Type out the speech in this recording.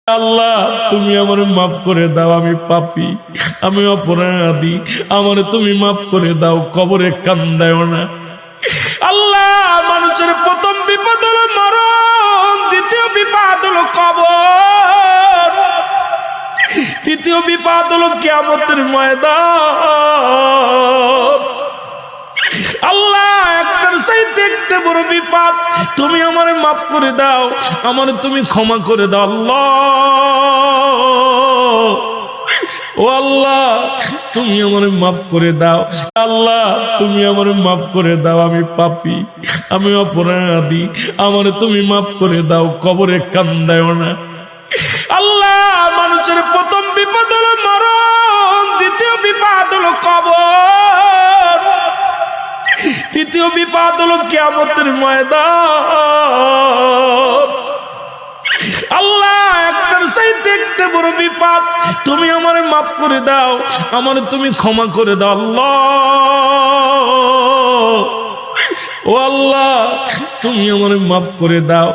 আল্লাহ তুমি আমারে মাফ করে দাও, আমি পাপী, আমি অপরাধী, আমারে তুমি মাফ করে দাও, কবরে কান্দায়ও না। আল্লাহ মানুষের প্রথম বিপদ হলো মরণ, দ্বিতীয় বিপদ হলো কবর, তৃতীয় বিপদ হলো কিয়ামতের ময়দান। আল্লাহ একটার চাইতে একটা বড় বিপদ, তুমি আমারে মাফ করে দাও, আমারে তুমি ক্ষমা করে দাও। আল্লাহ ও আল্লাহ তুমি আমারে মাফ করে দাও, আল্লাহ তুমি আমারে মাফ করে দাও, আমি পাপী, আমি অপরাধী, আমারে তুমি মাফ করে দাও, কবরে কান্দায়ও না। আল্লাহ মানুষের প্রথম বিপদ হলো মরণ, দ্বিতীয় বিপদ হলো কবর, তৃতীয় বিপদ হলো কিয়ামতের ময়দান। আল্লাহ একটার চাইতে একটা বড় বিপদ, তুমি আমারে মাফ করে দাও, আমারে তুমি ক্ষমা করে দাও। আল্লাহ ও আল্লাহ তুমি আমারে মাফ করে দাও।